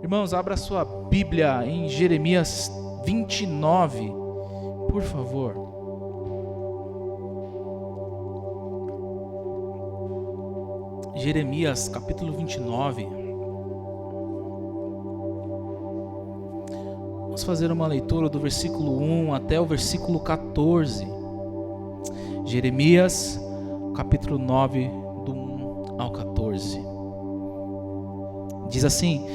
Irmãos, abra sua Bíblia em Jeremias 29, por favor. Jeremias capítulo 29. Vamos fazer uma leitura do versículo 1 até o versículo 14. Jeremias capítulo 9, do 1 ao 14. Diz assim: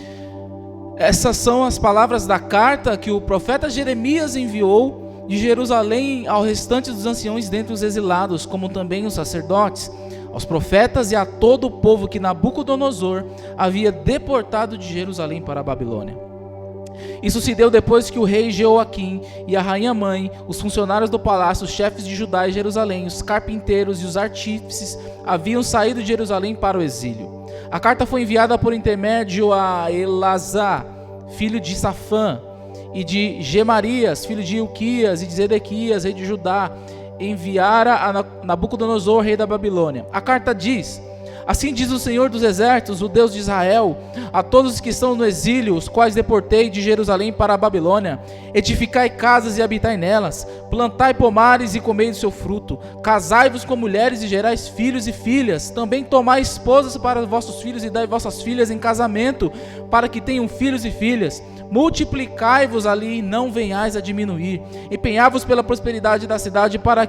essas são as palavras da carta que o profeta Jeremias enviou de Jerusalém ao restante dos anciãos dentre os exilados, como também os sacerdotes, aos profetas e a todo o povo que Nabucodonosor havia deportado de Jerusalém para a Babilônia. Isso se deu depois que o rei Jeoaquim e a rainha mãe, os funcionários do palácio, os chefes de Judá e Jerusalém, os carpinteiros e os artífices haviam saído de Jerusalém para o exílio. A carta foi enviada por intermédio a Elazar, filho de Safã, e de Gemarias, filho de Ilquias, e de Zedequias, rei de Judá, enviara a Nabucodonosor, rei da Babilônia. A carta diz: assim diz o Senhor dos Exércitos, o Deus de Israel, a todos os que estão no exílio, os quais deportei de Jerusalém para a Babilônia: edificai casas e habitai nelas, plantai pomares e comei do seu fruto, casai-vos com mulheres e gerais filhos e filhas, também tomai esposas para vossos filhos e dai vossas filhas em casamento, para que tenham filhos e filhas. Multiplicai-vos ali e não venhais a diminuir, empenhai-vos pela prosperidade da cidade para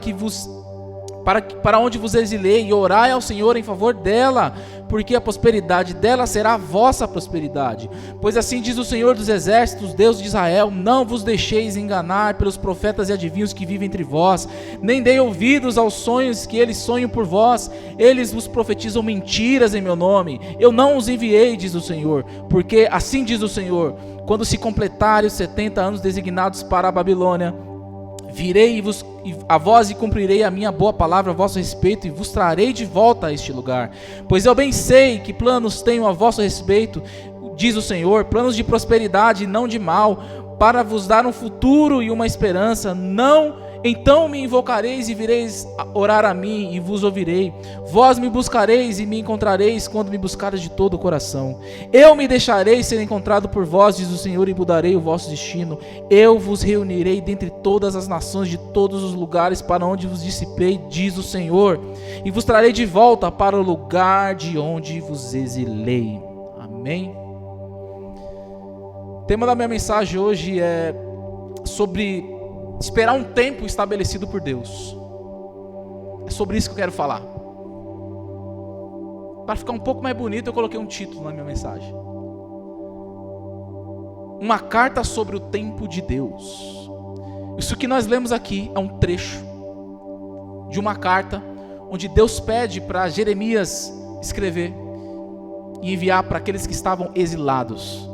onde vos exilei, e orai ao Senhor em favor dela, porque a prosperidade dela será a vossa prosperidade. Pois assim diz o Senhor dos Exércitos, Deus de Israel: não vos deixeis enganar pelos profetas e adivinhos que vivem entre vós, nem dei ouvidos aos sonhos que eles sonham por vós. Eles vos profetizam mentiras em meu nome. Eu não os enviei, diz o Senhor. Porque assim diz o Senhor: quando se completarem os 70 anos designados para a Babilônia, virei a vós e cumprirei a minha boa palavra a vosso respeito, e vos trarei de volta a este lugar. Pois eu bem sei que planos tenho a vosso respeito, diz o Senhor, planos de prosperidade e não de mal, para vos dar um futuro e uma esperança. Então me invocareis e vireis orar a mim, e vos ouvirei. Vós me buscareis e me encontrareis quando me buscareis de todo o coração. Eu me deixarei ser encontrado por vós, diz o Senhor, e mudarei o vosso destino. Eu vos reunirei dentre todas as nações de todos os lugares para onde vos dissipei, diz o Senhor, e vos trarei de volta para o lugar de onde vos exilei. Amém? O tema da minha mensagem hoje é sobre esperar um tempo estabelecido por Deus. É sobre isso que eu quero falar. Para ficar um pouco mais bonito, eu coloquei um título na minha mensagem: uma carta sobre o tempo de Deus. Isso que nós lemos aqui é um trecho de uma carta onde Deus pede para Jeremias escrever e enviar para aqueles que estavam exilados.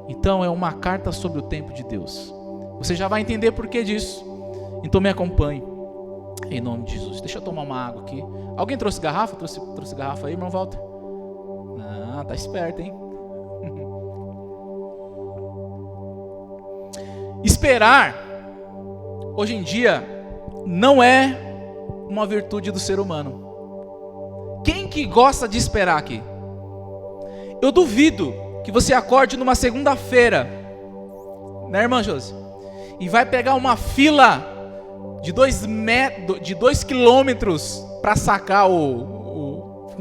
Então é uma carta sobre o tempo de Deus. Você já vai entender por que disso. Então me acompanhe, em nome de Jesus. Deixa eu tomar uma água aqui. Alguém trouxe garrafa? Trouxe garrafa aí, irmão Walter? Ah, tá esperto, hein? Esperar, hoje em dia, não é uma virtude do ser humano. Quem que gosta de esperar aqui? Eu duvido que você acorde numa segunda-feira, né, irmã Josi? E vai pegar uma fila de 2 quilômetros para sacar o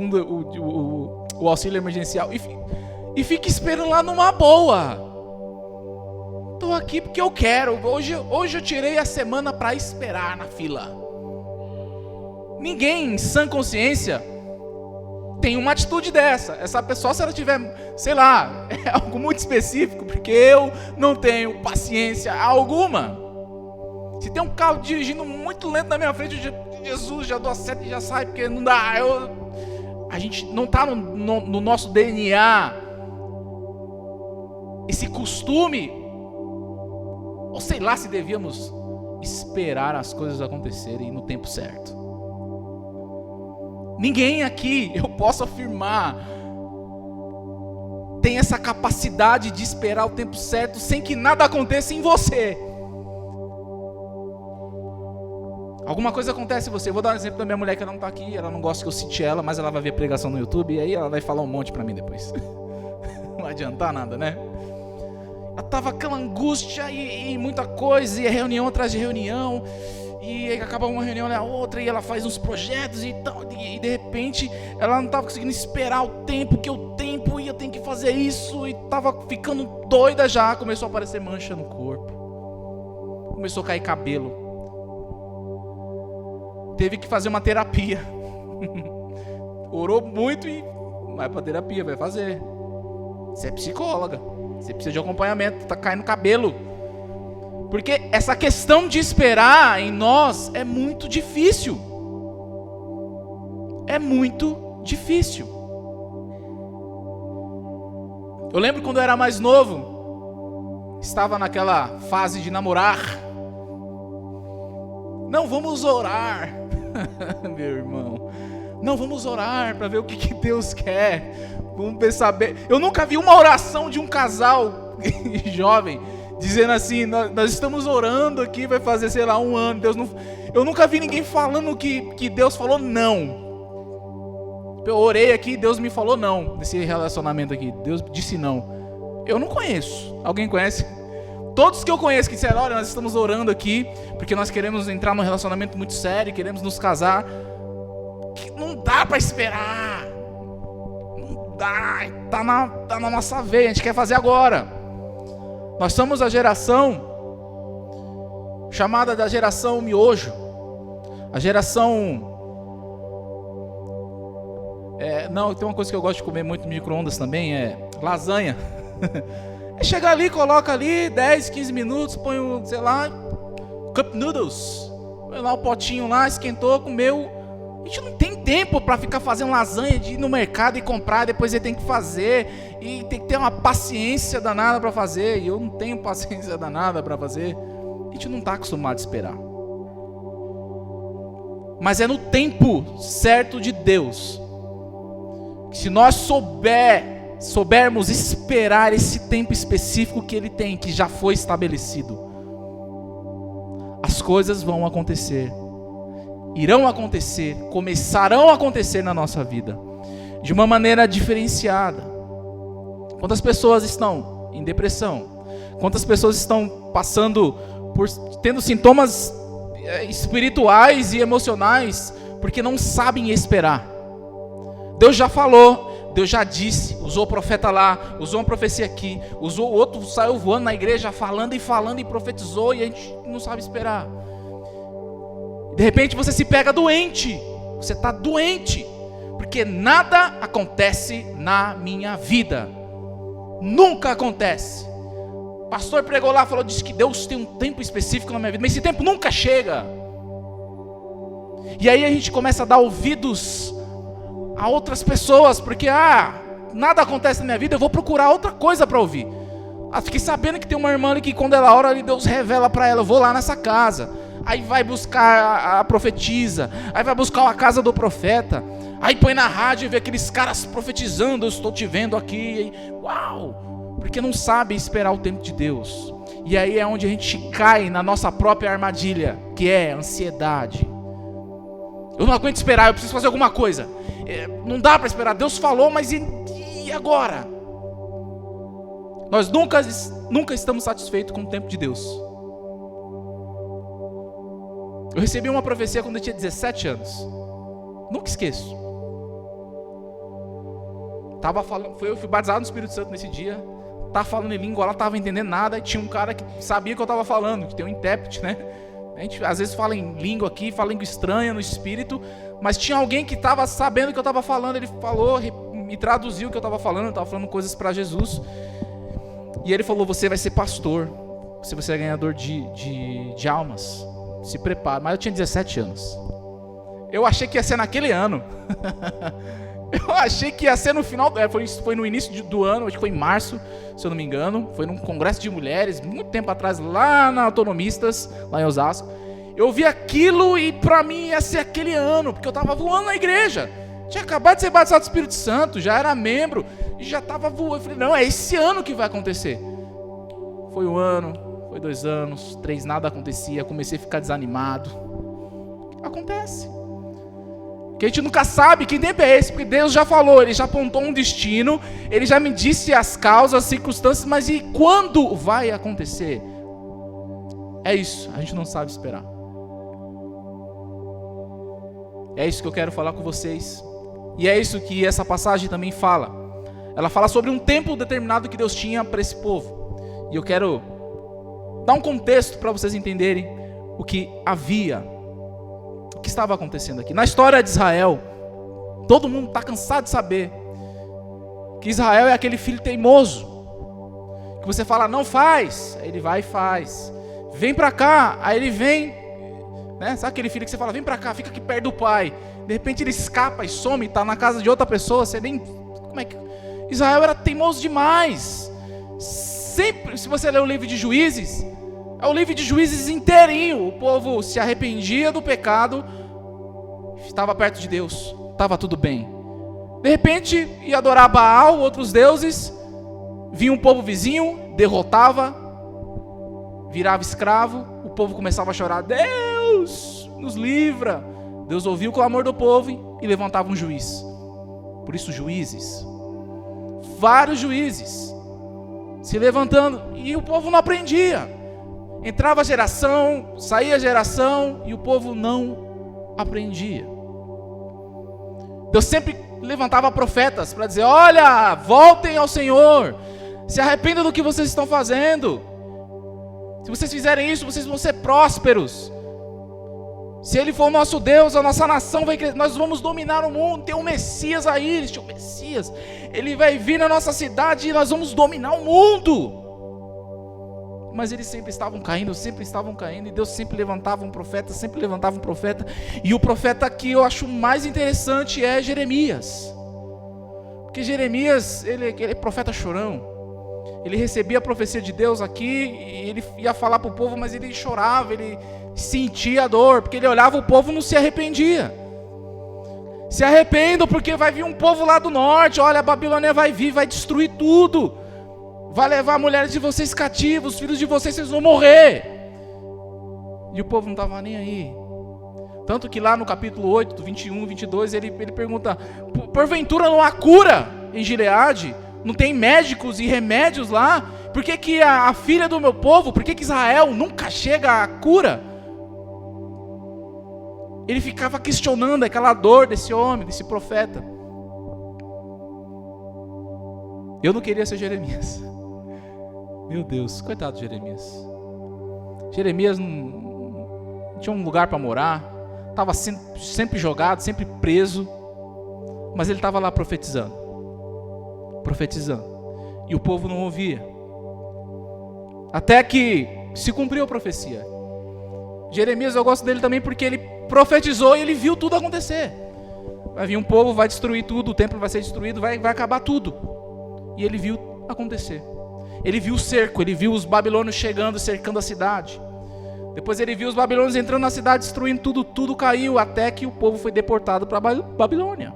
auxílio emergencial e fica esperando lá numa boa. Estou aqui porque eu quero. Hoje eu tirei a semana para esperar na fila. Ninguém em sã consciência tem uma atitude dessa. Essa pessoa, se ela tiver, sei lá, é algo muito específico, porque eu não tenho paciência alguma. Se tem um carro dirigindo muito lento na minha frente, Jesus, já dou a seta e já sai, porque não dá. A gente não está no nosso DNA esse costume, ou sei lá se devíamos esperar as coisas acontecerem no tempo certo. Ninguém aqui, eu posso afirmar, tem essa capacidade de esperar o tempo certo sem que nada aconteça em você. Alguma coisa acontece em você. Eu vou dar um exemplo da minha mulher, que ela não está aqui, ela não gosta que eu cite ela, mas ela vai ver a pregação no YouTube e aí ela vai falar um monte para mim depois. Não vai adiantar nada, né? Tava aquela angústia e muita coisa, e reunião atrás de reunião, e acabava uma reunião na outra, e ela faz uns projetos e tal, e de repente ela não estava conseguindo esperar o tempo, e eu tenho que fazer isso, e estava ficando doida já. Começou a aparecer mancha no corpo, começou a cair cabelo, teve que fazer uma terapia. Orou muito e vai para terapia, vai fazer. Você é psicóloga, você precisa de acompanhamento, tá caindo cabelo. Porque essa questão de esperar em nós é muito difícil. É muito difícil. Eu lembro quando eu era mais novo, estava naquela fase de namorar. Não, vamos orar. Meu irmão, não, vamos orar para ver o que Deus quer. Vamos saber. Eu nunca vi uma oração de um casal jovem dizendo assim: nós estamos orando aqui, vai fazer, sei lá, 1 ano. Deus não... Eu nunca vi ninguém falando que Deus falou não. Eu orei aqui, Deus me falou não nesse relacionamento aqui. Deus disse não. Eu não conheço. Alguém conhece? Todos que eu conheço que disseram: olha, nós estamos orando aqui porque nós queremos entrar num relacionamento muito sério, queremos nos casar. Não dá para esperar. Não dá. Tá na nossa veia, a gente quer fazer agora. Nós somos a geração chamada da geração miojo. A geração... não, tem uma coisa que eu gosto de comer muito no micro-ondas também, é lasanha. É chegar ali, coloca ali 10, 15 minutos, põe um, sei lá, cup noodles. Põe lá o potinho lá, esquentou, comeu. A gente não tem tempo para ficar fazendo lasanha, de ir no mercado e comprar, depois ele tem que fazer, e tem que ter uma paciência danada para fazer, e eu não tenho paciência danada para fazer. A gente não está acostumado a esperar. Mas é no tempo certo de Deus, que se nós soubermos esperar esse tempo específico que Ele tem, que já foi estabelecido, as coisas vão acontecer. Irão acontecer, começarão a acontecer na nossa vida, de uma maneira diferenciada. Quantas pessoas estão em depressão? Quantas pessoas estão tendo sintomas espirituais e emocionais, porque não sabem esperar? Deus já falou, Deus já disse, usou o profeta lá, usou uma profecia aqui, usou o outro, saiu voando na igreja, falando e profetizou, e a gente não sabe esperar. De repente você se pega doente, você está doente, porque nada acontece na minha vida, nunca acontece. O pastor pregou lá, disse que Deus tem um tempo específico na minha vida, mas esse tempo nunca chega. E aí a gente começa a dar ouvidos a outras pessoas, porque nada acontece na minha vida, eu vou procurar outra coisa para ouvir. Fiquei sabendo que tem uma irmã ali que quando ela ora, Deus revela para ela, eu vou lá nessa casa. Aí vai buscar a profetisa, aí vai buscar a casa do profeta, aí põe na rádio e vê aqueles caras profetizando: eu estou te vendo aqui, uau, porque não sabe esperar o tempo de Deus. E aí é onde a gente cai na nossa própria armadilha, que é a ansiedade. Eu não aguento esperar, eu preciso fazer alguma coisa. Não dá para esperar, Deus falou, mas e agora? Nós nunca estamos satisfeitos com o tempo de Deus. Eu recebi uma profecia quando eu tinha 17 anos. Nunca esqueço. Eu fui batizado no Espírito Santo nesse dia. Estava falando em língua, ela estava entendendo nada. E tinha um cara que sabia que eu estava falando, que tem um intérprete, né? A gente às vezes fala em língua aqui, fala língua estranha no Espírito. Mas tinha alguém que estava sabendo o que eu estava falando. Ele falou, me traduziu o que eu estava falando. Eu estava falando coisas para Jesus. E ele falou: você vai ser pastor. Você vai ser ganhador de almas. Se prepara. Mas eu tinha 17 anos. Eu achei que ia ser naquele ano. Eu achei que ia ser no final. Foi no início do ano, acho que foi em março, se eu não me engano. Foi num congresso de mulheres, muito tempo atrás, lá na Autonomistas, lá em Osasco. Eu vi aquilo e pra mim ia ser aquele ano, porque eu tava voando na igreja. Tinha acabado de ser batizado do Espírito Santo, já era membro, e já tava voando. Eu falei: não, é esse ano que vai acontecer. Foi 1 ano. Foi 2 anos, 3, nada acontecia, comecei a ficar desanimado. Acontece. Que a gente nunca sabe que tempo é esse, porque Deus já falou, Ele já apontou um destino, Ele já me disse as causas, as circunstâncias, mas e quando vai acontecer? É isso, a gente não sabe esperar. É isso que eu quero falar com vocês. E é isso que essa passagem também fala. Ela fala sobre um tempo determinado que Deus tinha para esse povo. E eu quero dar um contexto para vocês entenderem o que havia, o que estava acontecendo aqui. Na história de Israel, todo mundo está cansado de saber que Israel é aquele filho teimoso, que você fala, não faz, aí ele vai e faz. Vem para cá, aí ele vem, né? Sabe aquele filho que você fala, vem para cá, fica aqui perto do pai. De repente ele escapa e some, está na casa de outra pessoa, você nem... Como é que... Israel era teimoso demais. Sempre, se você ler o livro de Juízes, é o livro de Juízes inteirinho. O povo se arrependia do pecado, estava perto de Deus, estava tudo bem. De repente ia adorar Baal, outros deuses, vinha um povo vizinho, derrotava, virava escravo, o povo começava a chorar, Deus, nos livra. Deus ouvia o clamor do povo e levantava um juiz. Por isso Juízes, vários juízes se levantando, e o povo não aprendia. Entrava geração, saía geração, e o povo não aprendia. Deus sempre levantava profetas para dizer, olha, voltem ao Senhor, se arrependam do que vocês estão fazendo. Se vocês fizerem isso, vocês vão ser prósperos. Se Ele for o nosso Deus, a nossa nação vai crescer, nós vamos dominar o mundo. Tem um Messias aí, eles tinham Messias. Ele vai vir na nossa cidade e nós vamos dominar o mundo. Mas eles sempre estavam caindo, e Deus sempre levantava um profeta, e o profeta que eu acho mais interessante é Jeremias. Porque Jeremias, ele é profeta chorão. Ele recebia a profecia de Deus aqui, e ele ia falar para o povo, mas ele chorava, ele sentia a dor, porque ele olhava o povo e não se arrependia. Se arrependam, porque vai vir um povo lá do norte, olha, a Babilônia vai vir, vai destruir tudo, vai levar mulheres de vocês cativos, os filhos de vocês vão morrer. E o povo não estava nem aí. Tanto que lá no capítulo 8, do 21 e 22, ele pergunta, porventura não há cura em Gileade? Não tem médicos e remédios lá? Por que que a filha do meu povo, por que que Israel nunca chega à cura? Ele ficava questionando aquela dor desse homem, desse profeta. Eu não queria ser Jeremias. Meu Deus, coitado de Jeremias. Jeremias não tinha um lugar para morar, estava sempre jogado, sempre preso, mas ele estava lá profetizando. E o povo não ouvia. Até que se cumpriu a profecia. Jeremias, eu gosto dele também porque ele profetizou e ele viu tudo acontecer. Vai vir um povo, vai destruir tudo, o templo vai ser destruído, vai acabar tudo. E ele viu acontecer. Ele viu o cerco, ele viu os babilônios chegando, cercando a cidade. Depois ele viu os babilônios entrando na cidade, destruindo tudo, tudo caiu, até que o povo foi deportado para a Babilônia.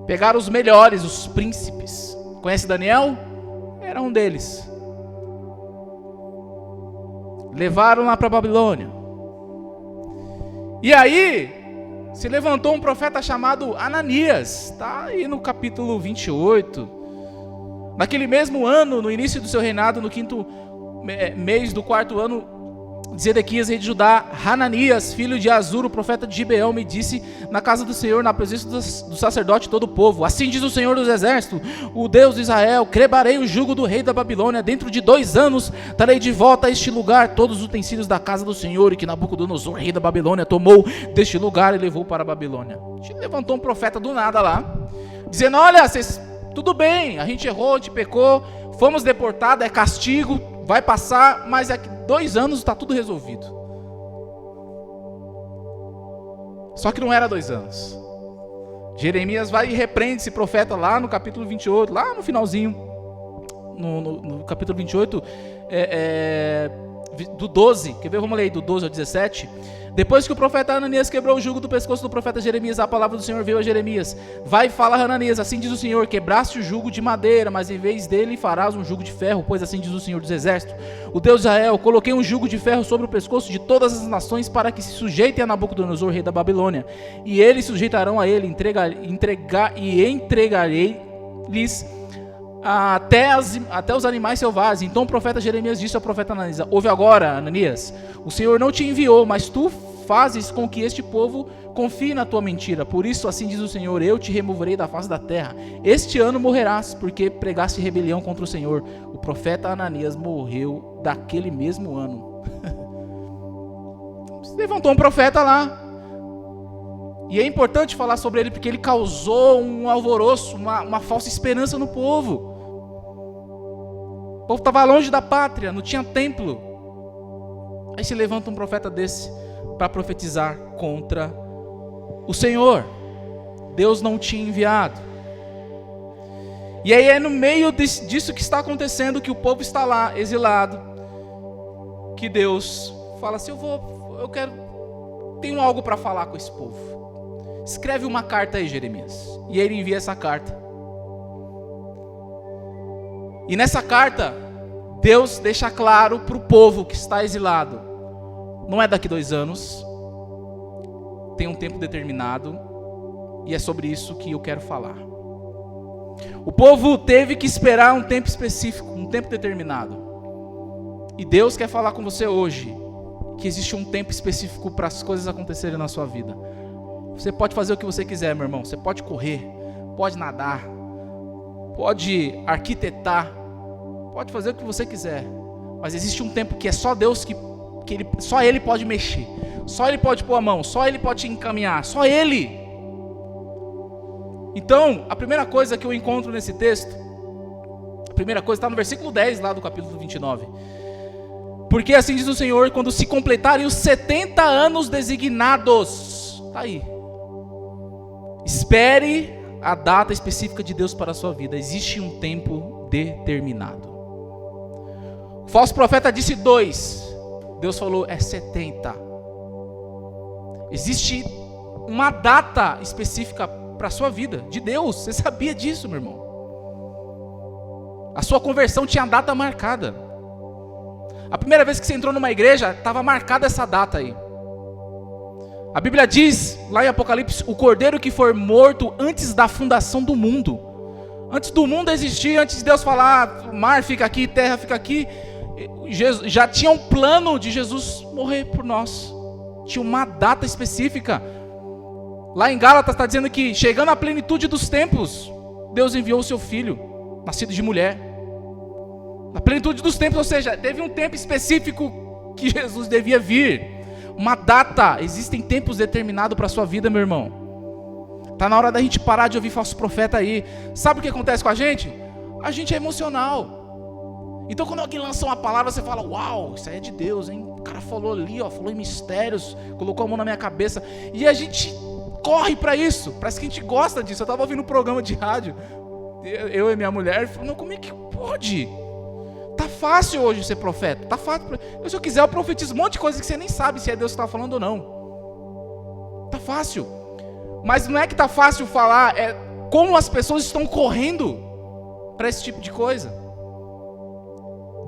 Pegaram os melhores, os príncipes. Conhece Daniel? Era um deles. Levaram lá para a Babilônia. E aí, se levantou um profeta chamado Ananias. Está aí no capítulo 28. Naquele mesmo ano, no início do seu reinado, no 5º mês do 4º ano de Zedequias, rei de Judá, Hananias, filho de Azur, o profeta de Gibeão, me disse na casa do Senhor, na presença do sacerdote e todo o povo, assim diz o Senhor dos exércitos, o Deus de Israel, quebrarei o jugo do rei da Babilônia, dentro de 2 anos trarei de volta a este lugar todos os utensílios da casa do Senhor, e que Nabucodonosor, rei da Babilônia, tomou deste lugar e levou para a Babilônia. Levantou um profeta do nada lá, dizendo, olha, vocês, tudo bem, a gente errou, a gente pecou, fomos deportados, é castigo, vai passar, mas daqui 2 anos está tudo resolvido. Só que não era 2 anos. Jeremias vai e repreende esse profeta lá no capítulo 28, lá no finalzinho, no capítulo 28, do 12, quer ver? Vamos ler aí do 12 ao 17. Depois que o profeta Ananias quebrou o jugo do pescoço do profeta Jeremias, a palavra do Senhor veio a Jeremias. Vai e fala a Ananias, assim diz o Senhor, quebraste o jugo de madeira, mas em vez dele farás um jugo de ferro, pois assim diz o Senhor dos Exércitos, o Deus de Israel, coloquei um jugo de ferro sobre o pescoço de todas as nações para que se sujeitem a Nabucodonosor, rei da Babilônia, e eles sujeitarão a ele, entregarei-lhes até os animais selvagens. Então o profeta Jeremias disse ao profeta Ananias, ouve agora, Ananias, o Senhor não te enviou, mas tu fazes com que este povo confie na tua mentira. Por isso, assim diz o Senhor, eu te removerei da face da terra. Este ano morrerás, porque pregaste rebelião contra o Senhor. O profeta Ananias morreu daquele mesmo ano. Se levantou um profeta lá. E é importante falar sobre ele, porque ele causou um alvoroço, uma falsa esperança no povo. O povo estava longe da pátria, não tinha templo. Aí se levanta um profeta desse para profetizar contra o Senhor. Deus não tinha enviado. E aí é no meio disso que está acontecendo, que o povo está lá, exilado, que Deus fala assim, tenho algo para falar com esse povo. Escreve uma carta aí, Jeremias. E ele envia essa carta. E nessa carta, Deus deixa claro para o povo que está exilado, não é daqui 2 anos, tem um tempo determinado, e é sobre isso que eu quero falar. O povo teve que esperar um tempo específico, um tempo determinado. E Deus quer falar com você hoje, que existe um tempo específico para as coisas acontecerem na sua vida. Você pode fazer o que você quiser, meu irmão. Você pode correr, pode nadar, pode arquitetar, pode fazer o que você quiser. Mas existe um tempo que é só Deus só Ele pode mexer. Só Ele pode pôr a mão, só Ele pode te encaminhar, só Ele. Então, a primeira coisa que eu encontro nesse texto, a primeira coisa está no versículo 10 lá do capítulo 29. Porque assim diz o Senhor, quando se completarem os 70 anos designados, está aí. Espere a data específica de Deus para a sua vida. Existe um tempo determinado. O falso profeta disse 2. Deus falou, é 70. Existe uma data específica para a sua vida, de Deus. Você sabia disso, meu irmão? A sua conversão tinha data marcada. A primeira vez que você entrou numa igreja, estava marcada essa data aí. A Bíblia diz, lá em Apocalipse, o cordeiro que for morto antes da fundação do mundo. Antes do mundo existir, antes de Deus falar, mar fica aqui, terra fica aqui, já tinha um plano de Jesus morrer por nós. Tinha uma data específica. Lá em Gálatas está dizendo que, chegando à plenitude dos tempos, Deus enviou o seu filho, nascido de mulher. Na plenitude dos tempos, ou seja, teve um tempo específico que Jesus devia vir. Uma data, existem tempos determinados para a sua vida, meu irmão. Está na hora da gente parar de ouvir falso profeta aí. Sabe o que acontece com a gente? A gente é emocional. Então quando alguém lança uma palavra, você fala, uau, isso aí é de Deus, hein? O cara falou ali, ó, falou em mistérios, colocou a mão na minha cabeça. E a gente corre para isso, parece que a gente gosta disso. Eu estava ouvindo um programa de rádio, eu e minha mulher, falando, como é que pode? Tá fácil hoje ser profeta, tá fácil. Se eu quiser eu profetizo um monte de coisa que você nem sabe se é Deus que está falando ou não. Tá fácil. Mas não é que tá fácil falar, é como as pessoas estão correndo para esse tipo de coisa.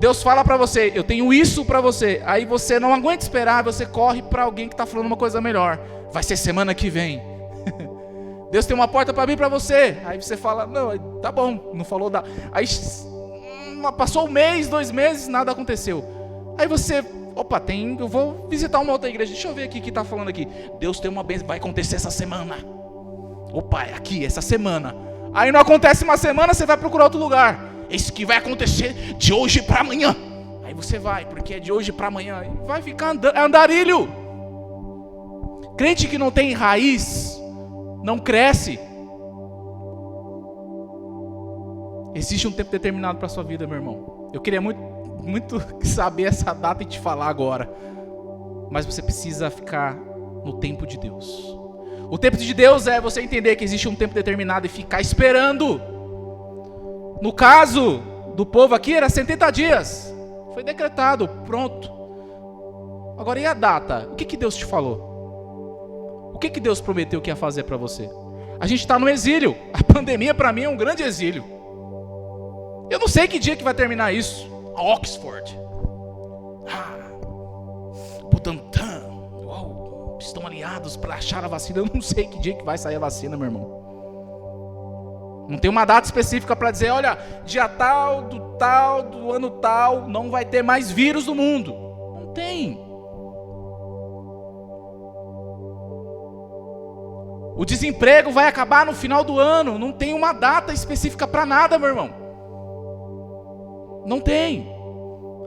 Deus fala para você, eu tenho isso para você. Aí você não aguenta esperar, você corre para alguém que está falando uma coisa melhor. Vai ser semana que vem. Deus tem uma porta para abrir para você. Aí você fala, não, tá bom, não falou da. Aí passou 1 mês, 2 meses, nada aconteceu. Aí você, opa, eu vou visitar uma outra igreja. Deixa eu ver aqui o que está falando aqui. Deus tem uma bênção, vai acontecer essa semana. Opa, é aqui, essa semana. Aí não acontece uma semana, você vai procurar outro lugar. Isso que vai acontecer de hoje para amanhã. Aí você vai, porque é de hoje para amanhã. E vai ficar andarilho. Crente que não tem raiz, não cresce. Existe um tempo determinado para a sua vida, meu irmão. Eu queria muito saber essa data e te falar agora. Mas você precisa ficar no tempo de Deus. O tempo de Deus é você entender que existe um tempo determinado e ficar esperando. No caso do povo aqui era 70 dias. Foi decretado, pronto. Agora, e a data? O que Deus te falou? O que Deus prometeu que ia fazer para você? A gente está no exílio. A pandemia para mim é um grande exílio. Eu não sei que dia que vai terminar isso. A Oxford. Butantan. Estão aliados para achar a vacina. Eu não sei que dia que vai sair a vacina, meu irmão. Não tem uma data específica para dizer, olha, dia tal, do ano tal, não vai ter mais vírus no mundo. Não tem. O desemprego vai acabar no final do ano. Não tem uma data específica para nada, meu irmão. Não tem.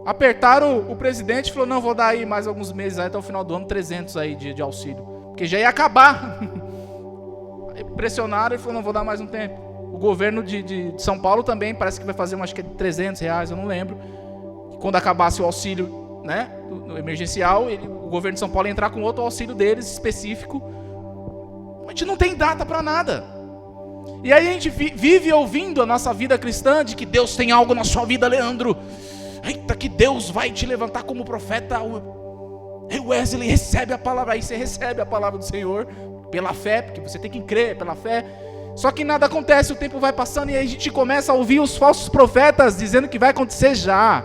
Apertaram o presidente e falou, não, vou dar aí mais alguns meses, aí até o final do ano, 300 aí de auxílio. Porque já ia acabar. Aí pressionaram e falou, não, vou dar mais um tempo. O governo de São Paulo também parece que vai fazer, acho que R$300, eu não lembro. Quando acabasse o auxílio, né, do emergencial, o governo de São Paulo ia entrar com outro auxílio deles, específico. A gente não tem data para nada. E aí a gente vive ouvindo a nossa vida cristã de que Deus tem algo na sua vida, Leandro. Eita, que Deus vai te levantar como profeta. Wesley, recebe a palavra. Aí você recebe a palavra do Senhor pela fé, porque você tem que crer pela fé. Só que nada acontece, o tempo vai passando e aí a gente começa a ouvir os falsos profetas dizendo que vai acontecer já.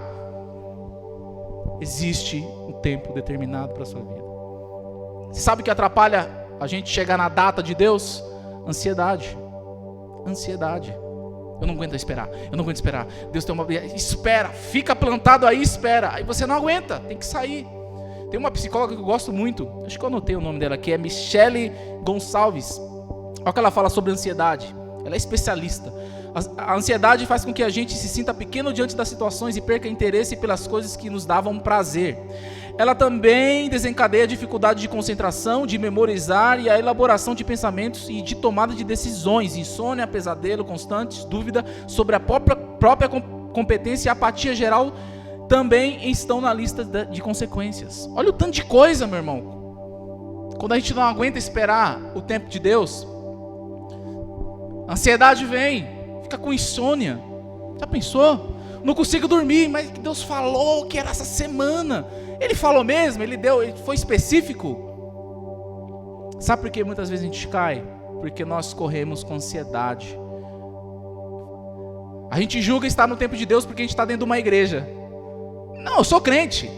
Existe um tempo determinado para a sua vida. Você sabe o que atrapalha a gente chegar na data de Deus? Ansiedade. Eu não aguento esperar. Deus tem uma... Espera, fica plantado aí, espera. Aí você não aguenta, tem que sair. Tem uma psicóloga que eu gosto muito, acho que eu anotei o nome dela aqui, é Michele Gonçalves. Olha o que ela fala sobre ansiedade. Ela é especialista. A ansiedade faz com que a gente se sinta pequeno diante das situações e perca interesse pelas coisas que nos davam prazer. Ela também desencadeia dificuldade de concentração, de memorizar e a elaboração de pensamentos e de tomada de decisões, insônia, pesadelo constantes, dúvida sobre a própria competência e apatia geral também estão na lista de consequências. Olha o tanto de coisa, meu irmão. Quando a gente não aguenta esperar o tempo de Deus, a ansiedade vem, fica com insônia. Já pensou? Não consigo dormir, mas Deus falou que era essa semana. Ele falou mesmo, ele foi específico. Sabe por que muitas vezes a gente cai? Porque nós corremos com ansiedade. A gente julga estar no tempo de Deus porque a gente está dentro de uma igreja. Não, eu sou crente.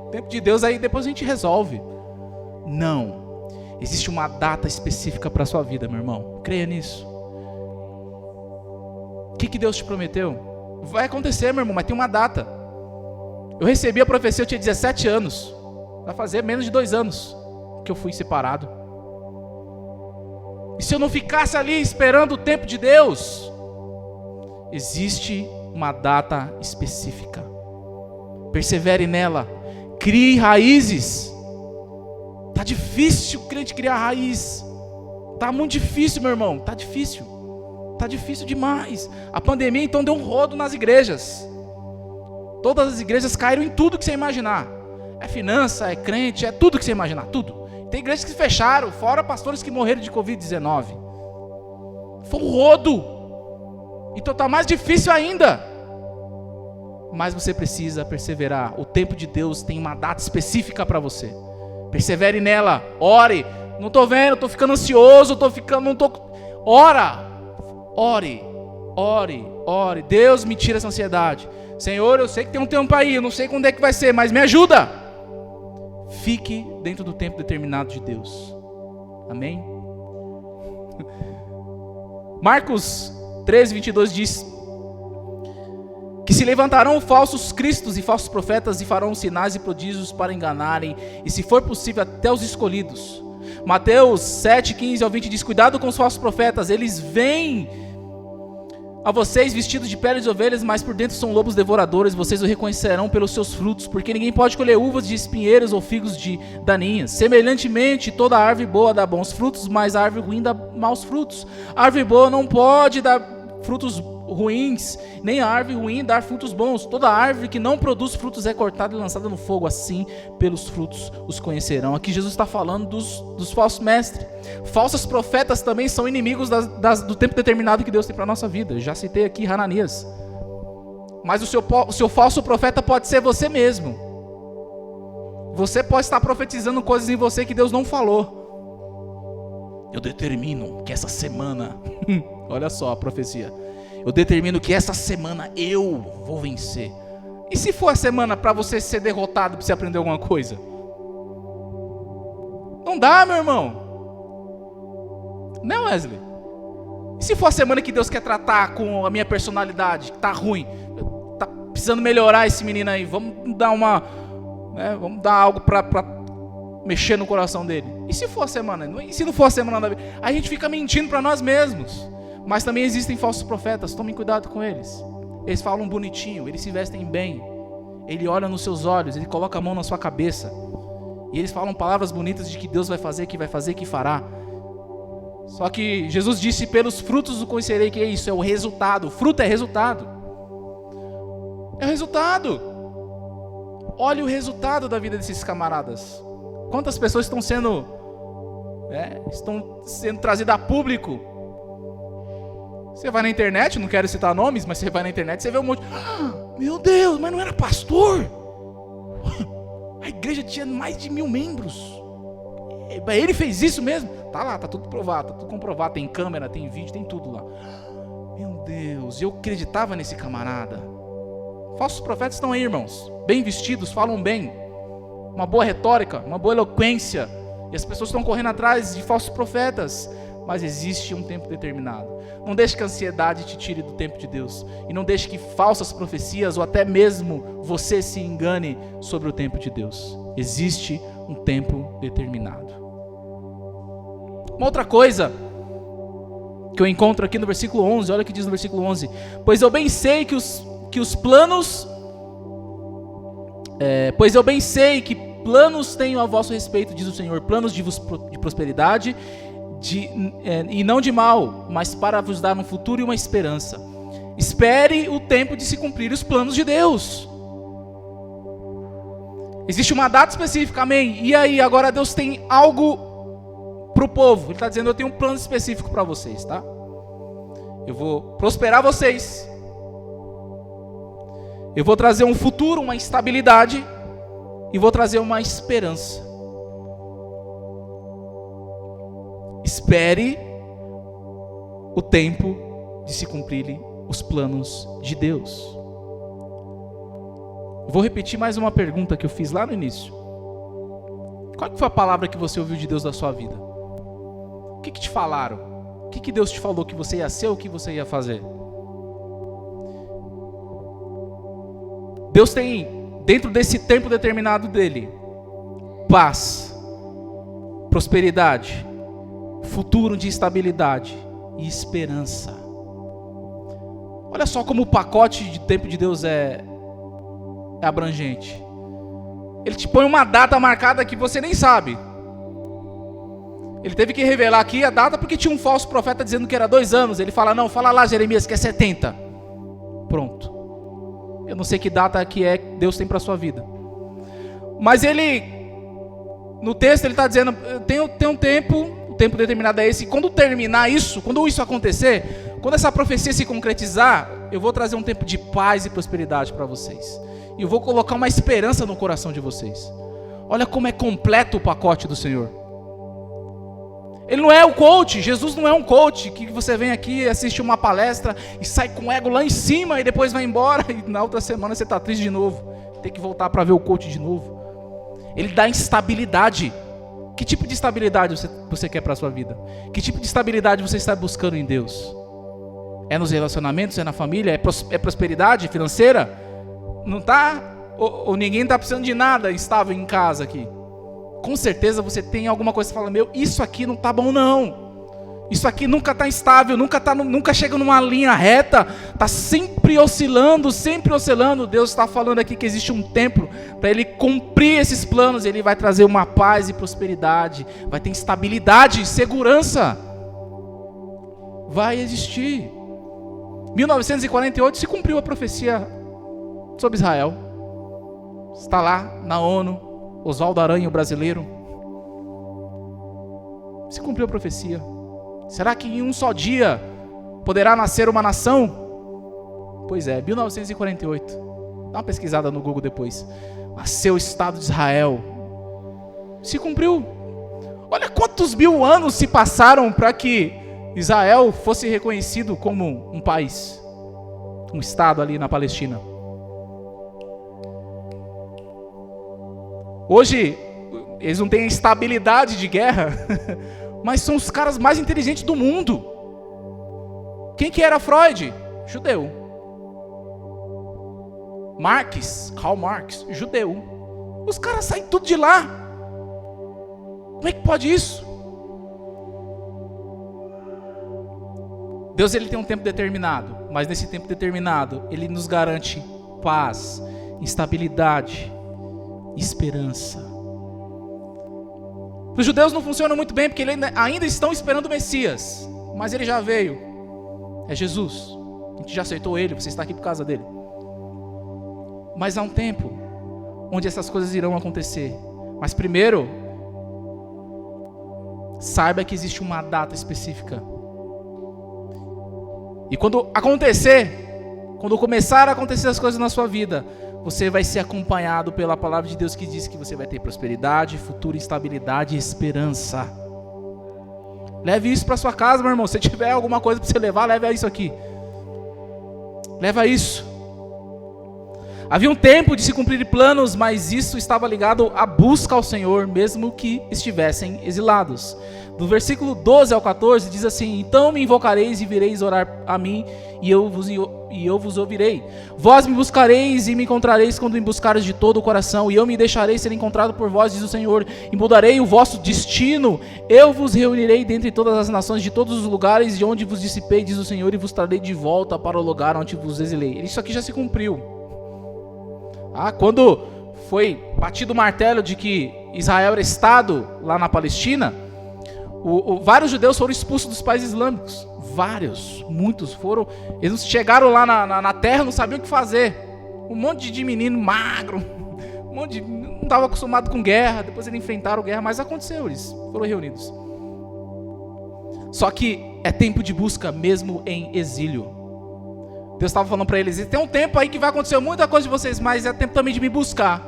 O tempo de Deus aí depois a gente resolve. Não. Existe uma data específica para a sua vida, meu irmão. Creia nisso. O que Deus te prometeu? Vai acontecer, meu irmão, mas tem uma data. Eu recebi a profecia, eu tinha 17 anos. Vai fazer menos de 2 anos que eu fui separado. E se eu não ficasse ali esperando o tempo de Deus? Existe uma data específica. Persevere nela. Crie raízes. Tá difícil o crente criar raiz. Tá muito difícil, meu irmão. Tá difícil. Tá difícil demais. A pandemia então deu um rodo nas igrejas. Todas as igrejas caíram em tudo que você imaginar. É finança, é crente, é tudo que você imaginar, tudo. Tem igrejas que se fecharam, fora pastores que morreram de Covid-19. Foi um rodo. Então tá mais difícil ainda. Mas você precisa perseverar. O tempo de Deus tem uma data específica para você. Persevere nela, ore. Não estou vendo, estou ficando ansioso, Ora, ore. Deus me tira essa ansiedade. Senhor, eu sei que tem um tempo aí, eu não sei quando é que vai ser, mas me ajuda. Fique dentro do tempo determinado de Deus. Amém? Marcos 13:22 diz que se levantarão falsos cristos e falsos profetas e farão sinais e prodígios para enganarem, e se for possível até os escolhidos. Mateus 7:15-20 diz: cuidado com os falsos profetas, eles vêm a vocês vestidos de pele de ovelhas, mas por dentro são lobos devoradores. Vocês o reconhecerão pelos seus frutos, porque ninguém pode colher uvas de espinheiros ou figos de daninhas. Semelhantemente, toda árvore boa dá bons frutos, mas a árvore ruim dá maus frutos. A árvore boa não pode dar frutos ruins, nem a árvore ruim dar frutos bons. Toda árvore que não produz frutos é cortada e lançada no fogo. Assim, pelos frutos os conhecerão. Aqui Jesus está falando dos falsos mestres. Falsos profetas também são inimigos do tempo determinado que Deus tem para a nossa vida. Eu já citei aqui Hananias. Mas o seu falso profeta pode ser você mesmo. Você pode estar profetizando coisas em você que Deus não falou. Eu determino que essa semana, olha só a profecia, eu determino que essa semana eu vou vencer. E se for a semana para você ser derrotado, para você aprender alguma coisa? Não dá, meu irmão. Não, Wesley. E se for a semana que Deus quer tratar com a minha personalidade, que tá ruim, tá precisando melhorar esse menino aí, vamos dar vamos dar algo para mexer no coração dele. E se for a semana? E se não for a semana da vida? A gente fica mentindo para nós mesmos. Mas também existem falsos profetas, tomem cuidado com eles. Eles falam bonitinho, eles se vestem bem, ele olha nos seus olhos, ele coloca a mão na sua cabeça, e eles falam palavras bonitas de que Deus vai fazer, que fará. Só que Jesus disse: pelos frutos o conhecerei. Que é isso? É o resultado. Fruto é resultado. É o resultado. Olha o resultado da vida desses camaradas. Quantas pessoas estão sendo trazidas a público? Você vai na internet, não quero citar nomes, mas você vai na internet, você vê um monte. Meu Deus, mas não era pastor? A igreja tinha mais de 1000 membros. Ele fez isso mesmo? Tá lá, tá tudo provado, tá tudo comprovado. Tem câmera, tem vídeo, tem tudo lá. Meu Deus, eu acreditava nesse camarada. Falsos profetas estão aí, irmãos, bem vestidos, falam bem, uma boa retórica, uma boa eloquência, e as pessoas estão correndo atrás de falsos profetas. Mas existe um tempo determinado. Não deixe que a ansiedade te tire do tempo de Deus. E não deixe que falsas profecias ou até mesmo você se engane sobre o tempo de Deus. Existe um tempo determinado. Uma outra coisa que eu encontro aqui no versículo 11, olha o que diz no versículo 11: pois eu bem sei que planos tenho a vosso respeito, diz o Senhor, planos de prosperidade e não de mal, mas para vos dar um futuro e uma esperança. Espere o tempo de se cumprir os planos de Deus. Existe uma data específica, amém? E aí, agora Deus tem algo para o povo. Ele está dizendo: eu tenho um plano específico para vocês, tá? Eu vou prosperar vocês. Eu vou trazer um futuro, uma estabilidade, e vou trazer uma esperança. Espere o tempo de se cumprirem os planos de Deus. Vou repetir mais uma pergunta que eu fiz lá no início. Qual foi a palavra que você ouviu de Deus da sua vida? O que te falaram? O que Deus te falou que você ia ser ou que você ia fazer? Deus tem, dentro desse tempo determinado dele, paz, prosperidade, futuro de estabilidade e esperança. Olha só como o pacote de tempo de Deus é abrangente. Ele te põe uma data marcada que você nem sabe. Ele teve que revelar aqui a data porque tinha um falso profeta dizendo que era 2 anos. Ele fala: não, fala lá, Jeremias, que é 70. Pronto. Eu não sei que data que é que Deus tem para a sua vida. Mas ele, no texto, ele está dizendo: tem um tempo, o tempo determinado é esse. E quando terminar isso, quando isso acontecer, quando essa profecia se concretizar, eu vou trazer um tempo de paz e prosperidade para vocês. E eu vou colocar uma esperança no coração de vocês. Olha como é completo o pacote do Senhor. Ele não é o coach, Jesus não é um coach que você vem aqui, assiste uma palestra e sai com o ego lá em cima e depois vai embora e na outra semana você está triste de novo. Tem que voltar para ver o coach de novo. Ele dá estabilidade. Que tipo de estabilidade você quer para a sua vida? Que tipo de estabilidade você está buscando em Deus? É nos relacionamentos, é na família, é prosperidade financeira? Não está? Ou ninguém está precisando de nada estável em casa aqui? Com certeza você tem alguma coisa que fala: meu, isso aqui não está bom não. Isso aqui nunca está estável, nunca chega numa linha reta, está sempre oscilando, sempre oscilando. Deus está falando aqui que existe um tempo para Ele cumprir esses planos. Ele vai trazer uma paz e prosperidade, vai ter estabilidade, segurança. Vai existir. 1948 se cumpriu a profecia sobre Israel. Está lá na ONU. Oswaldo Aranha, o brasileiro. Se cumpriu a profecia. Será que em um só dia poderá nascer uma nação? Pois é, 1948. Dá uma pesquisada no Google depois. Nasceu o Estado de Israel. se cumpriu. Olha quantos 1000 anos se passaram para que Israel fosse reconhecido como um país, um estado ali na Palestina. Hoje, eles não têm estabilidade de guerra, mas são os caras mais inteligentes do mundo. Quem que era Freud? Judeu. Karl Marx, judeu. Os caras saem tudo de lá. Como é que pode isso? Deus, ele tem um tempo determinado, mas nesse tempo determinado, ele nos garante paz, estabilidade, esperança. Para os judeus não funciona muito bem, porque eles ainda estão esperando o Messias, mas ele já veio, é Jesus, a gente já aceitou ele, você está aqui por causa dele. Mas há um tempo onde essas coisas irão acontecer, mas primeiro, saiba que existe uma data específica. E quando começar a acontecer as coisas na sua vida, você vai ser acompanhado pela palavra de Deus que diz que você vai ter prosperidade, futuro, estabilidade e esperança. Leve isso para sua casa, meu irmão. Se tiver alguma coisa para você levar, leve isso aqui. Leva isso. Havia um tempo de se cumprir planos, mas isso estava ligado à busca ao Senhor, mesmo que estivessem exilados. Do versículo 12 ao 14 diz assim: então me invocareis e vireis orar a mim, e eu vos ouvirei. Vós me buscareis e me encontrareis quando me buscareis de todo o coração, e eu me deixarei ser encontrado por vós, diz o Senhor, e mudarei o vosso destino. Eu vos reunirei dentre todas as nações de todos os lugares de onde vos dissipei, diz o Senhor, e vos trarei de volta para o lugar onde vos exilei. Isso aqui já se cumpriu. Quando foi batido o martelo de que Israel era Estado lá na Palestina, vários judeus foram expulsos dos países islâmicos. Muitos foram. Eles chegaram lá na terra, não sabiam o que fazer. Um monte de menino magro, não estava acostumado com guerra. Depois eles enfrentaram guerra, mas aconteceu, eles foram reunidos. Só que é tempo de busca mesmo em exílio. Deus estava falando para eles: tem um tempo aí que vai acontecer muita coisa de vocês, mas é tempo também de me buscar.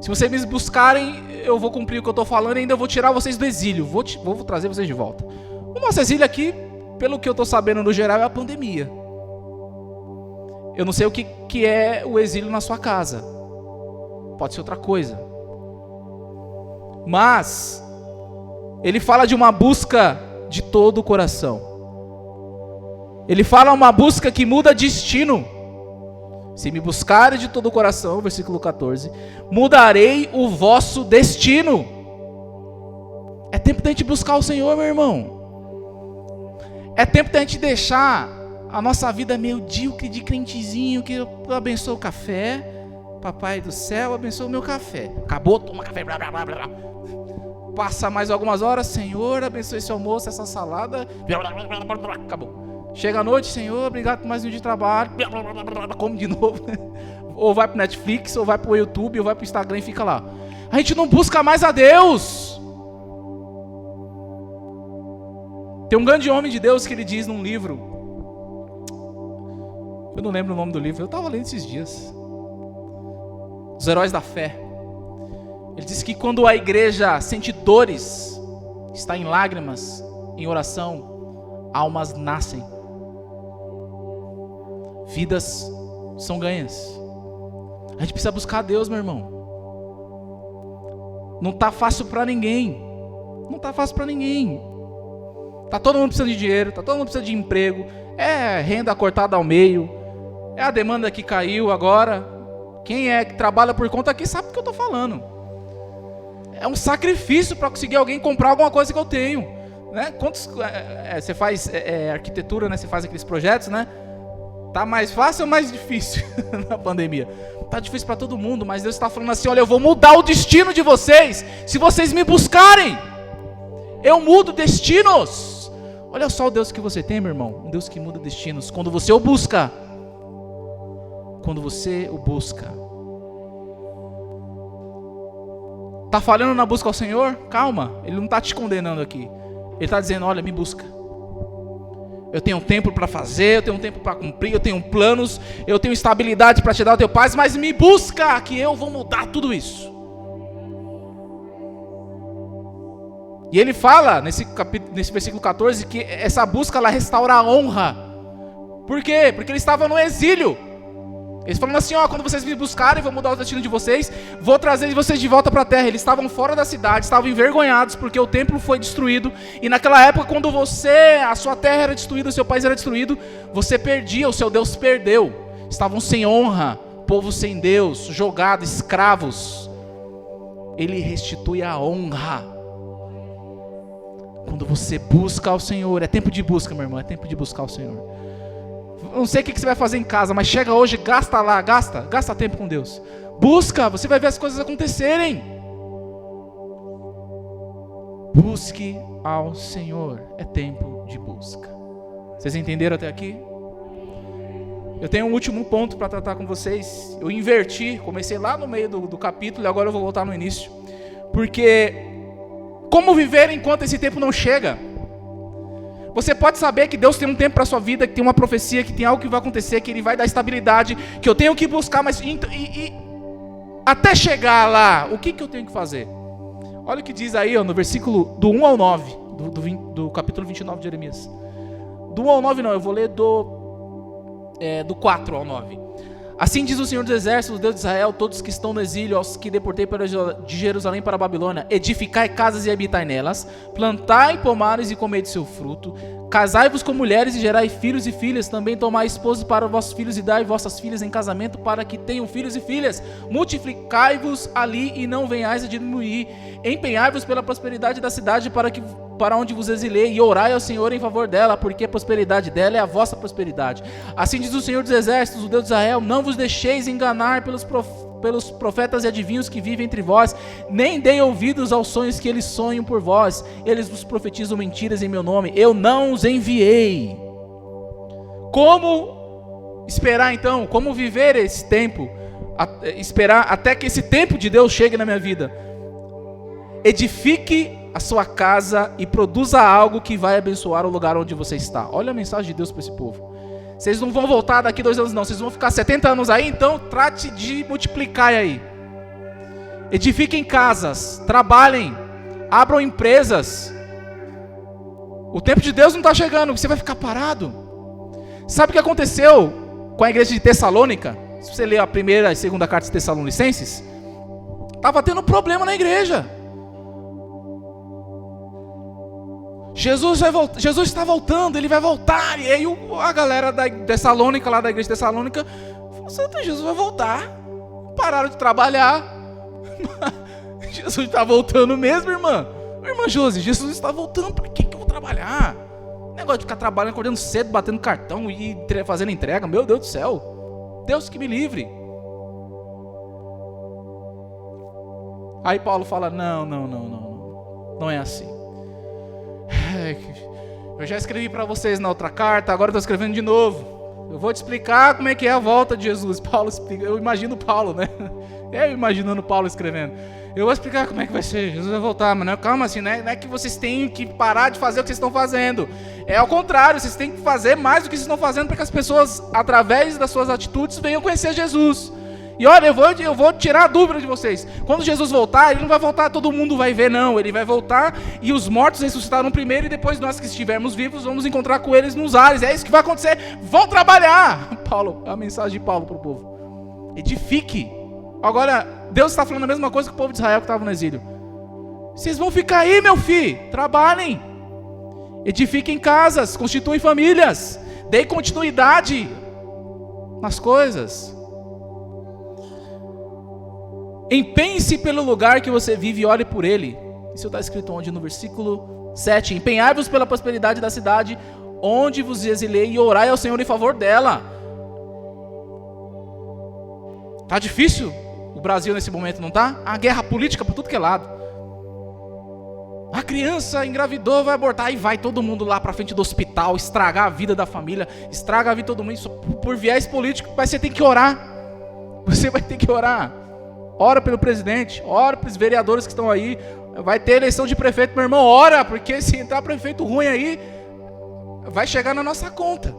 Se vocês me buscarem, eu vou cumprir o que eu estou falando e ainda vou tirar vocês do exílio. Vou trazer vocês de volta. O nosso exílio aqui, pelo que eu estou sabendo no geral, é a pandemia. Eu não sei o que é o exílio na sua casa. Pode ser outra coisa. Mas ele fala de uma busca de todo o coração. Ele fala uma busca que muda destino. Se me buscarem de todo o coração, versículo 14, mudarei o vosso destino. É tempo da gente buscar o Senhor, meu irmão. É tempo da gente deixar a nossa vida medíocre de crentezinho, que eu abençoo o café, papai do céu abençoa o meu café. Acabou, toma café, blá, blá, blá, blá. Passa mais algumas horas, Senhor, abençoe esse almoço, essa salada, blá, blá, blá, blá, blá. Acabou. Chega à noite, Senhor, obrigado por mais um dia de trabalho, come de novo, ou vai pro Netflix, ou vai pro YouTube, ou vai pro Instagram e fica lá. A gente não busca mais a Deus. Tem um grande homem de Deus que ele diz num livro, eu não lembro o nome do livro, eu estava lendo esses dias, Os Heróis da Fé. Ele diz que quando a igreja sente dores, está em lágrimas, em oração, almas nascem. Vidas são ganhas. A gente precisa buscar a Deus, meu irmão. Não está fácil para ninguém. Não está fácil para ninguém. Tá todo mundo precisando de dinheiro, tá todo mundo precisando de emprego. É renda cortada ao meio. É a demanda que caiu agora. Quem é que trabalha por conta aqui sabe o que eu estou falando. É um sacrifício para conseguir alguém comprar alguma coisa que eu tenho, né? Você faz arquitetura, né? Você faz aqueles projetos, né? Tá mais fácil ou mais difícil na pandemia? Tá difícil para todo mundo, mas Deus está falando assim: olha, eu vou mudar o destino de vocês, se vocês me buscarem. Eu mudo destinos. Olha só o Deus que você tem, meu irmão. Um Deus que muda destinos. Quando você o busca. Quando você o busca. Tá falhando na busca ao Senhor? Calma, Ele não está te condenando aqui. Ele está dizendo: olha, me busca. Eu tenho tempo para fazer, eu tenho tempo para cumprir, eu tenho planos, eu tenho estabilidade para te dar o teu paz, mas me busca, que eu vou mudar tudo isso. E ele fala, nesse versículo 14, que essa busca, ela restaura a honra. Por quê? Porque eles estavam no exílio. Eles falando assim, quando vocês me buscarem, vou mudar o destino de vocês, vou trazer vocês de volta para a terra. Eles estavam fora da cidade, estavam envergonhados, porque o templo foi destruído. E naquela época, quando a sua terra era destruída, o seu país era destruído, você perdia, o seu Deus perdeu. Estavam sem honra, povo sem Deus, jogados, escravos. Ele restitui a honra. Quando você busca ao Senhor, é tempo de busca, meu irmão, é tempo de buscar o Senhor. Não sei o que você vai fazer em casa, mas chega hoje, gasta lá, gasta tempo com Deus. Busca, você vai ver as coisas acontecerem. Busque ao Senhor, é tempo de busca. Vocês entenderam até aqui? Eu tenho um último ponto para tratar com vocês. Eu inverti, comecei lá no meio do capítulo e agora eu vou voltar no início. Porque como viver enquanto esse tempo não chega? Você pode saber que Deus tem um tempo para a sua vida, que tem uma profecia, que tem algo que vai acontecer, que Ele vai dar estabilidade, que eu tenho que buscar, mas até chegar lá, o que eu tenho que fazer? Olha o que diz aí no versículo do 1 ao 9, do capítulo 29 de Jeremias. Do 1 ao 9 não, eu vou ler do 4 ao 9. Assim diz o Senhor dos Exércitos, o Deus de Israel, todos que estão no exílio, aos que deportei de Jerusalém para a Babilônia: edificai casas e habitai nelas, plantai pomares e comei de seu fruto, casai-vos com mulheres e gerai filhos e filhas, também tomai esposos para vossos filhos e dai vossas filhas em casamento para que tenham filhos e filhas, multiplicai-vos ali e não venhais a diminuir, empenhai-vos pela prosperidade da cidade para onde vos exilei, e orai ao Senhor em favor dela, porque a prosperidade dela é a vossa prosperidade. Assim diz o Senhor dos Exércitos, o Deus de Israel: não vos deixeis enganar pelos profetas e adivinhos que vivem entre vós, nem deem ouvidos aos sonhos que eles sonham por vós. Eles vos profetizam mentiras em meu nome, eu não os enviei. Como esperar então? Como viver esse tempo? Esperar até que esse tempo de Deus chegue na minha vida. Edifique a sua casa e produza algo que vai abençoar o lugar onde você está. Olha a mensagem de Deus para esse povo. Vocês não vão voltar daqui 2 anos não, vocês vão ficar 70 anos aí, então trate de multiplicar aí. Edifiquem casas, trabalhem, abram empresas. O tempo de Deus não está chegando, você vai ficar parado. Sabe o que aconteceu com a igreja de Tessalônica? Se você ler a primeira e segunda carta de Tessalonicenses, estava tendo problema na igreja. Jesus está voltando, Ele vai voltar. E aí a galera da Tessalônica, lá da igreja de Tessalônica, falou: Santo, Jesus vai voltar. Pararam de trabalhar. Jesus está voltando mesmo, irmã. Irmã Josi, Jesus está voltando, por que eu vou trabalhar? Negócio de ficar trabalhando, acordando cedo, batendo cartão e fazendo entrega, meu Deus do céu. Deus que me livre. Aí Paulo fala: não é assim. Eu já escrevi para vocês na outra carta, agora estou escrevendo de novo. Eu vou te explicar como é que é a volta de Jesus. Paulo explica, eu imagino Paulo, né? Eu imaginando Paulo escrevendo. Eu vou explicar como é que vai ser, Jesus vai voltar, mas não, calma assim, né? Não é que vocês têm que parar de fazer o que vocês estão fazendo. É ao contrário, vocês têm que fazer mais do que vocês estão fazendo para que as pessoas, através das suas atitudes, venham conhecer Jesus. E olha, eu vou tirar a dúvida de vocês. Quando Jesus voltar, Ele não vai voltar, todo mundo vai ver, não. Ele vai voltar e os mortos ressuscitarão primeiro, e depois nós que estivermos vivos vamos encontrar com eles nos ares. É isso que vai acontecer. Vão trabalhar. Paulo, a mensagem de Paulo para o povo: edifique. Agora, Deus está falando a mesma coisa que o povo de Israel que estava no exílio. Vocês vão ficar aí, meu filho. Trabalhem. Edifiquem casas, constituem famílias. Deem continuidade nas coisas. Empenhe-se pelo lugar que você vive e olhe por ele. Isso está escrito onde? No versículo 7. Empenhai-vos pela prosperidade da cidade onde vos exilei e orai ao Senhor em favor dela. Tá difícil o Brasil nesse momento, não tá? A guerra política por tudo que é lado. A criança engravidou, vai abortar, aí vai todo mundo lá pra frente do hospital, estragar a vida da família, estraga a vida de todo mundo. Isso por viés político, mas você tem que orar. Você vai ter que orar. Ora pelo presidente, ora pelos vereadores que estão aí. Vai ter eleição de prefeito, meu irmão, ora, porque se entrar prefeito ruim aí, vai chegar na nossa conta.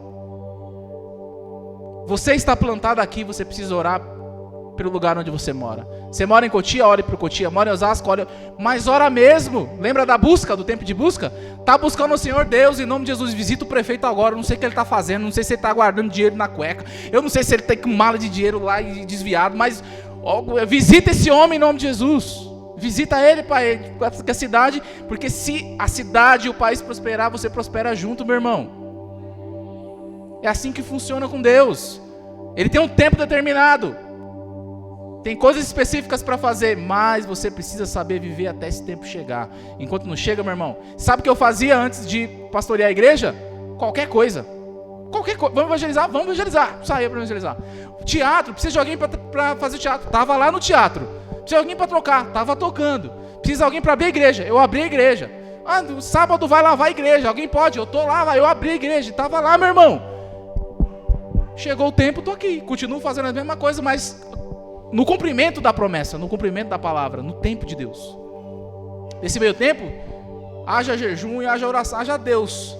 Você está plantado aqui, você precisa orar pelo lugar onde você mora. Você mora em Cotia, ore para o Cotia. Mora em Osasco, ore. Mas ora mesmo. Lembra da busca, do tempo de busca? Tá buscando o Senhor Deus, em nome de Jesus. Visita o prefeito agora. Eu não sei o que ele está fazendo. Não sei se ele está guardando dinheiro na cueca. Eu não sei se ele tem com mala de dinheiro lá e desviado. Mas visita esse homem em nome de Jesus. Visita ele, pai, com a cidade. Porque se a cidade e o país prosperar, você prospera junto, meu irmão. É assim que funciona com Deus. Ele tem um tempo determinado. Tem coisas específicas para fazer, mas você precisa saber viver até esse tempo chegar. Enquanto não chega, meu irmão, sabe o que eu fazia antes de pastorear a igreja? Qualquer coisa. Vamos evangelizar? Vamos evangelizar. Saia para evangelizar. Teatro, precisa de alguém para fazer teatro. Tava lá no teatro. Precisa de alguém para tocar. Tava tocando. Precisa de alguém para abrir a igreja. Eu abri a igreja. No sábado vai lavar a igreja. Alguém pode? Eu tô lá, eu abri a igreja. Tava lá, meu irmão. Chegou o tempo, tô aqui. Continuo fazendo a mesma coisa, mas no cumprimento da promessa, no cumprimento da palavra, no tempo de Deus. Nesse meio tempo, haja jejum e haja oração, haja Deus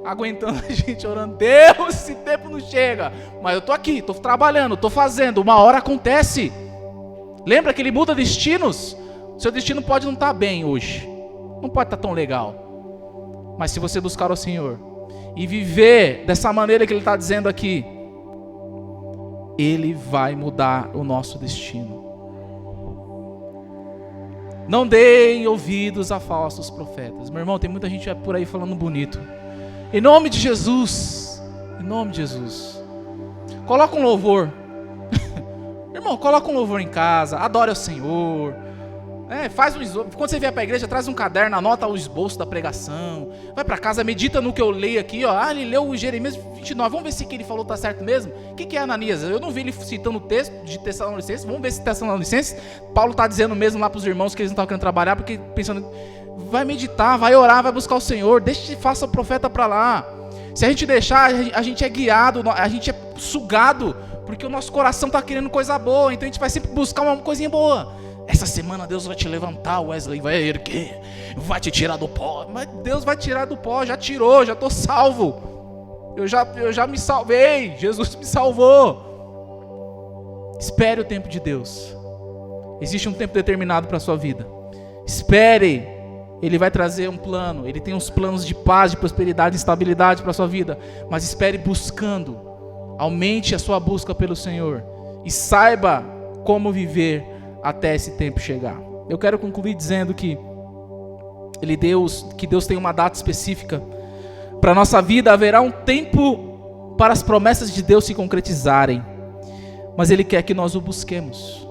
aguentando a gente, orando. Deus, esse tempo não chega, mas eu tô aqui, tô trabalhando, tô fazendo, uma hora acontece. Lembra que ele muda destinos? Seu destino pode não estar bem hoje, não pode estar tão legal, mas se você buscar o Senhor e viver dessa maneira que ele está dizendo aqui, Ele vai mudar o nosso destino. Não deem ouvidos a falsos profetas. Meu irmão, tem muita gente por aí falando bonito. Em nome de Jesus. Em nome de Jesus. Coloca um louvor. Irmão, coloca um louvor em casa. Adore ao Senhor. Faz um esboço. Quando você vier para a igreja, traz um caderno, anota o esboço da pregação. Vai para casa, medita no que eu leio aqui. Ele leu o Jeremias 29. Vamos ver se o que ele falou está certo mesmo. O que é Ananias? Eu não vi ele citando o texto de Tessalonicenses. Vamos ver se Tessalonicenses. Paulo está dizendo mesmo lá para os irmãos que eles não estavam querendo trabalhar, porque pensando, vai meditar, vai orar, vai buscar o Senhor. Deixa que faça o profeta para lá. Se a gente deixar, a gente é guiado, a gente é sugado, porque o nosso coração está querendo coisa boa. Então a gente vai sempre buscar uma coisinha boa. Essa semana Deus vai te levantar, Wesley, vai erguer, vai te tirar do pó. Mas Deus vai tirar do pó, já tirou, já estou salvo. Eu já me salvei, Jesus me salvou. Espere o tempo de Deus. Existe um tempo determinado para a sua vida. Espere, Ele vai trazer um plano. Ele tem uns planos de paz, de prosperidade, de estabilidade para a sua vida. Mas espere buscando. Aumente a sua busca pelo Senhor. E saiba como viver até esse tempo chegar. Eu quero concluir dizendo que Deus tem uma data específica para a nossa vida. Haverá um tempo para as promessas de Deus se concretizarem, mas Ele quer que nós o busquemos.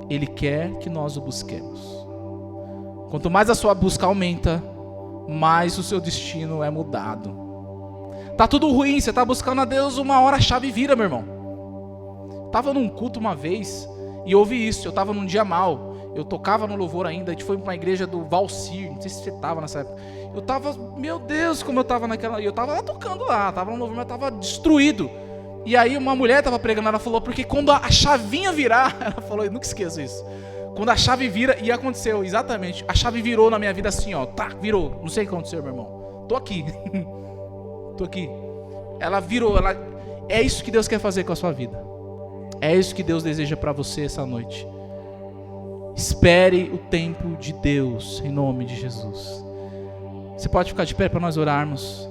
Ele quer que nós o busquemos. Quanto mais a sua busca aumenta, mais o seu destino é mudado. Tá tudo ruim, você está buscando a Deus, uma hora a chave vira, meu irmão. Estava num culto uma vez e ouvi isso. Eu estava num dia mal. Eu tocava no louvor ainda. A gente foi para uma igreja do Valcir. Não sei se você estava nessa época. Eu estava, meu Deus, como eu estava naquela. Eu estava lá tocando lá. Estava no louvor, mas estava destruído. E aí uma mulher estava pregando. Ela falou, porque quando a chavinha virar. Ela falou, eu nunca esqueço isso. Quando a chave vira, e aconteceu exatamente. A chave virou na minha vida assim, ó. Tá, virou. Não sei o que aconteceu, meu irmão. Tô aqui. Tô aqui. Ela virou. É isso que Deus quer fazer com a sua vida. É isso que Deus deseja para você essa noite. Espere o tempo de Deus, em nome de Jesus. Você pode ficar de pé para nós orarmos.